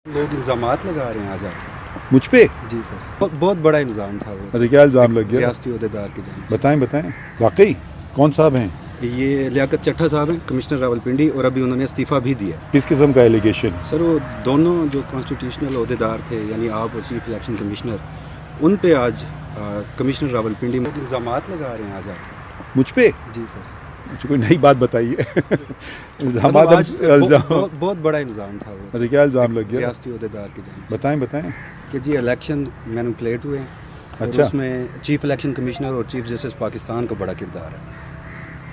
लोग इल्ज़ामात लगा रहे हैं आज आप मुझ पे। जी सर, बहुत बड़ा इल्ज़ाम था वो। अच्छा, क्या इल्ज़ाम लग गया? रियासती ओहदेदार की जानिब बताएं बताएं, वाकई कौन साहब हैं? से। ये लियाकत चट्टा साहब हैं, कमिश्नर रावलपिंडी, और अभी उन्होंने इस्तीफ़ा भी दिया। किस किस्म का एलिगेशन? सर वो दोनों जो कॉन्स्टिट्यूशनल ओहदेदार थे, यानी आप और चीफ इलेक्शन कमिश्नर, उन पे आज कमिश्नर रावलपिंडी में इल्ज़ामात लगा रहे हैं आज आप। मुझ पे? जी सर, मुझे कोई नई बात बताइए। मतलब आज बहुत बड़ा इल्ज़ाम था वो। अच्छा, क्या इल्ज़ाम लग गया? रियासती ओहदेदार की जानिब से बताएं बताएं। कि जी इलेक्शन मैनिपुलेट हुए हैं, और अच्छा। उसमें चीफ इलेक्शन कमिश्नर और चीफ जस्टिस पाकिस्तान का बड़ा किरदार है।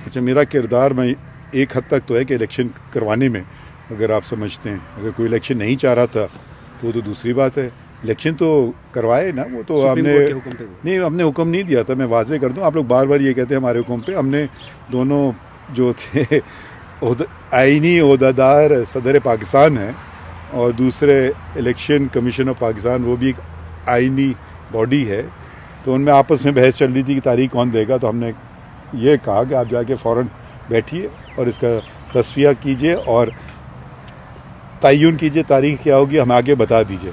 अच्छा, मेरा किरदार में एक हद तक तो है कि इलेक्शन करवाने में, अगर आप समझते हैं, अगर कोई इलेक्शन नहीं चाह रहा था तो वो तो दूसरी बात है। इलेक्शन तो करवाए ना, वो तो सुप्रीम हमने कोर्ट के हुक्म पे वो। नहीं, हमने हुक्म नहीं दिया था। मैं वाजे कर दूं, आप लोग बार बार ये कहते हैं हमारे हुक्म पे। हमने दोनों जो थे आईनी ओहदेदार सदर पाकिस्तान हैं, और दूसरे इलेक्शन कमीशन ऑफ पाकिस्तान, वो भी एक आईनी बॉडी है, तो उनमें आपस में बहस चल रही थी कि तारीख कौन देगा। तो हमने ये कहा कि आप जाके फ़ौरन बैठिए और इसका तस्फिया कीजिए और तयन कीजिए तारीख क्या होगी, हमें आगे बता दीजिए।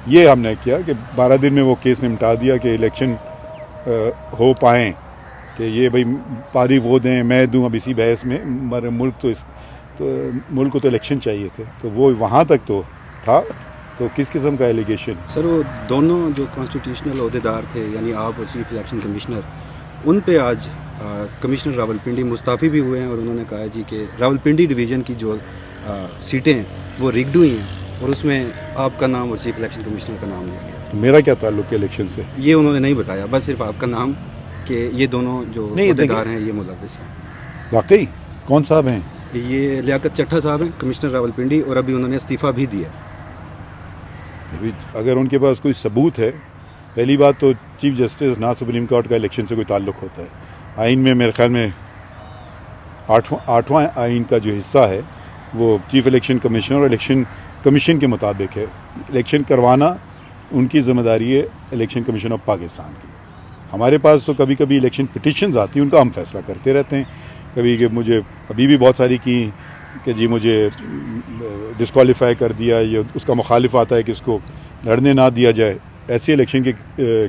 ये हमने किया कि 12 दिन में वो केस निपटा दिया कि इलेक्शन हो पाएँ, कि ये भाई पारी वो दें मैं दूं। अब इसी बहस में मगर मुल्क को तो इलेक्शन चाहिए थे, तो वो वहाँ तक तो था। तो किस किस्म का एलिगेशन? सर वो दोनों जो कॉन्स्टिट्यूशनल ओहदेदार थे, यानी आप और चीफ इलेक्शन कमिश्नर, उन पे आज कमिश्नर रावलपिंडी मुस्ताफ़ी भी हुए हैं, और उन्होंने कहा जी कि रावलपिंडी डिवीज़न की जो सीटें हैं वो रिग्ड हुई हैं, और उसमें आपका नाम और चीफ इलेक्शन कमिश्नर का नाम लिया गया। तो मेरा क्या ताल्लुक है इलेक्शन से? ये उन्होंने नहीं बताया, बस सिर्फ आपका नाम, कि ये दोनों जो नहीं, ओहदेदार हैं ये मुलव्विस हैं। वाकई कौन साहब हैं? ये लियाकत चट्टा साहब हैं, कमिश्नर रावलपिंडी, और अभी उन्होंने इस्तीफ़ा भी दिया। अभी अगर उनके पास कोई सबूत है, पहली बात तो चीफ जस्टिस ना सुप्रीम कोर्ट का इलेक्शन से कोई ताल्लुक़ होता है। आइन में मेरे ख्याल में आठवां आइन का जो हिस्सा है वो चीफ इलेक्शन कमिश्नर और इलेक्शन कमीशन के मुताबिक है। इलेक्शन करवाना उनकी ज़िम्मेदारी है, इलेक्शन कमीशन ऑफ पाकिस्तान की। हमारे पास तो कभी कभी इलेक्शन पिटिशन्स आती हैं, उनका हम फैसला करते रहते हैं। कभी कि मुझे अभी भी बहुत सारी की कि जी मुझे डिस्क्वालीफाई कर दिया, ये उसका मुखालिफ आता है कि इसको लड़ने ना दिया जाए। ऐसे इलेक्शन के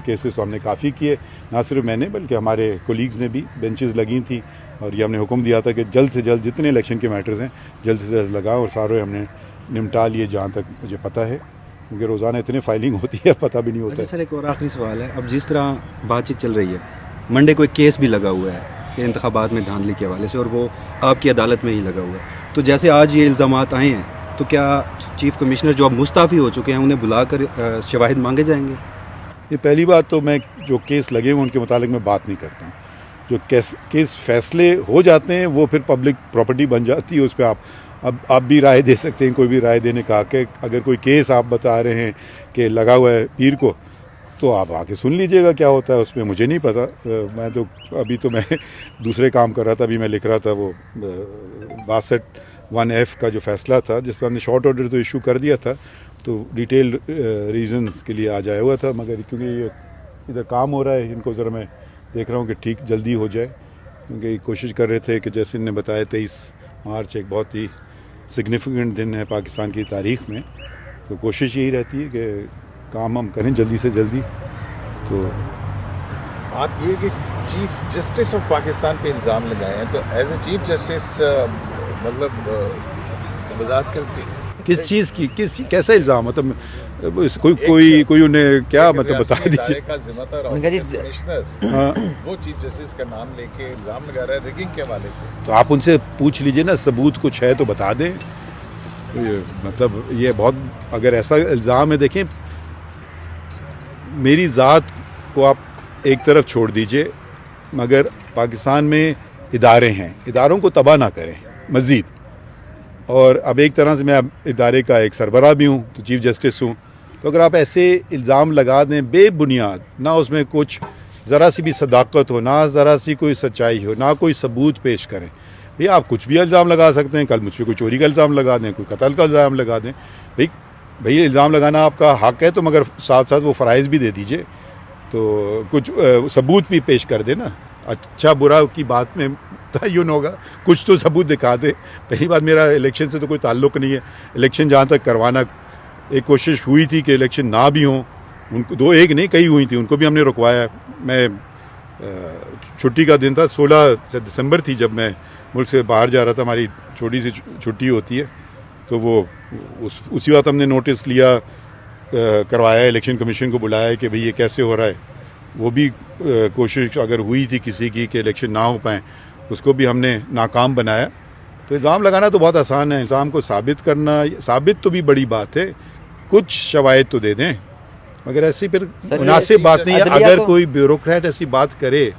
केसेस तो हमने काफ़ी किए, ना सिर्फ मैंने बल्कि हमारे कोलीग्स ने भी। बेंचेस लगी थी और ये हमने हुक्म दिया था कि जल्द से जल्द जितने इलेक्शन के मैटर्स हैं जल्द से जल्द लगाओ, और सारे हमने निपटा लिए जहाँ तक मुझे पता है, क्योंकि रोज़ाना इतनी फाइलिंग होती है पता भी नहीं होता। अच्छा सर, एक और आखिरी सवाल है। अब जिस तरह बातचीत चल रही है, मंडे को एक केस भी लगा हुआ है कि इंतखाबात में धांधली के हवाले से, और वो आपकी अदालत में ही लगा हुआ है। तो जैसे आज ये इल्ज़ामात आए हैं, तो क्या चीफ कमिश्नर जो अब मुस्ताफ़ी हो चुके हैं उन्हें बुलाकर शवाहिद मांगे जाएंगे? ये पहली बात तो मैं जो केस लगे हुए उनके मुतालिक मैं बात नहीं करता हूँ। जो केस फैसले हो जाते हैं वो फिर पब्लिक प्रॉपर्टी बन जाती है, उस पर आप भी राय दे सकते हैं, कोई भी राय देने का हक है। अगर कोई केस आप बता रहे हैं कि लगा हुआ है पीर को, तो आप आके सुन लीजिएगा क्या होता है उसमें, मुझे नहीं पता। मैं तो अभी तो मैं दूसरे काम कर रहा था, अभी मैं लिख रहा था वो 62(1)(f) का जो फैसला था, जिस पर हमने शॉर्ट ऑर्डर तो इशू कर दिया था, तो डिटेल रीजंस के लिए आज आया हुआ था। मगर क्योंकि ये इधर काम हो रहा है, इनको ज़रा मैं देख रहा हूँ कि ठीक जल्दी हो जाए, क्योंकि कोशिश कर रहे थे कि जैसे इन्होंने बताया 23 मार्च एक बहुत ही सिग्निफिकेंट दिन है पाकिस्तान की तारीख़ में, तो कोशिश यही रहती है कि काम हम करें जल्दी से जल्दी। तो बात ये कि चीफ जस्टिस ऑफ पाकिस्तान पे इल्ज़ाम लगाए हैं, तो एज ए चीफ जस्टिस मतलब वजाहत करती किस चीज़ की, कैसा इल्ज़ाम? मतलब कोई उन्हें क्या मतलब बता दीजिए। कमिश्नर वो चीफ जस्टिस का नाम लेके इल्ज़ाम लगा रहा है रिगिंग के हवाले से। तो आप उनसे पूछ लीजिए ना, सबूत कुछ है तो बता दें। मतलब ये बहुत, अगर ऐसा इल्ज़ाम है, देखें मेरी ज़ात को आप एक तरफ छोड़ दीजिए, मगर पाकिस्तान में इदारे हैं, इदारों को तबाह ना करें मज़ीद। और अब एक तरह से मैं अब इदारे का एक सरबराह भी हूँ, तो चीफ जस्टिस हूँ। तो अगर आप ऐसे इल्ज़ाम लगा दें बेबुनियाद, ना उसमें कुछ ज़रा सी भी सदाकत हो, ना ज़रा सी कोई सच्चाई हो, ना कोई सबूत पेश करें, भैया आप कुछ भी इल्ज़ाम लगा सकते हैं। कल मुझ पर कोई चोरी का इल्ज़ाम लगा दें, कोई कत्ल का इल्ज़ाम लगा दें। भई इल्ज़ाम लगाना आपका हक़ है, तो मगर साथ साथ वो फ़राइज़ भी दे दीजिए, तो कुछ सबूत भी पेश कर देना। अच्छा बुरा की बात में तयन होगा, कुछ तो सबूत दिखा दे। पहली बात, मेरा इलेक्शन से तो कोई ताल्लुक़ नहीं है। इलेक्शन जहाँ तक करवाना एक कोशिश हुई थी कि इलेक्शन ना भी हों, उनको दो एक नहीं कई हुई थी, उनको भी हमने रुकवाया। मैं छुट्टी का दिन था, 16 दिसंबर थी जब मैं मुल्क से बाहर जा रहा था, हमारी छोटी सी छुट्टी होती है, तो वो उसी वक्त हमने नोटिस लिया, करवाया, इलेक्शन कमीशन को बुलाया कि भाई ये कैसे हो रहा है। वो भी कोशिश अगर हुई थी किसी की कि इलेक्शन ना हो पाए, उसको भी हमने नाकाम बनाया। तो इल्ज़ाम लगाना तो बहुत आसान है, इल्ज़ाम को साबित करना, साबित तो भी बड़ी बात है, कुछ शवाहिद तो दे दें, मगर ऐसी फिर मुनासिब बात नहीं है। अगर कोई ब्यूरोक्रेट ऐसी बात करे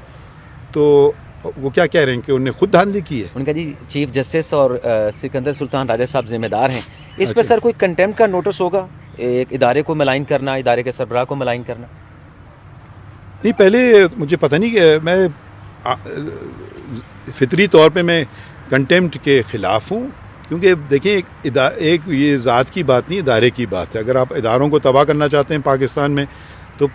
तो वो क्या कह रहे हैं कि उन्हें खुद धांधली की है। उनका जी चीफ जस्टिस और सिकंदर सुल्तान राजा साहब जिम्मेदार हैं इस पर। अच्छा। सर कोई कंटेम्प्ट का नोटिस होगा, एक इदारे को मलाइन करना, इदारे के सरबराह को मलाइन करना? नहीं, पहले मुझे पता नहीं कि मैं फितरी तौर पे मैं कंटेम्प्ट के ख़िलाफ़ हूँ, क्योंकि देखिए एक ये ज़ात की बात नहीं, इदारे की बात है। अगर आप इदारों को तबाह करना चाहते हैं पाकिस्तान में, तो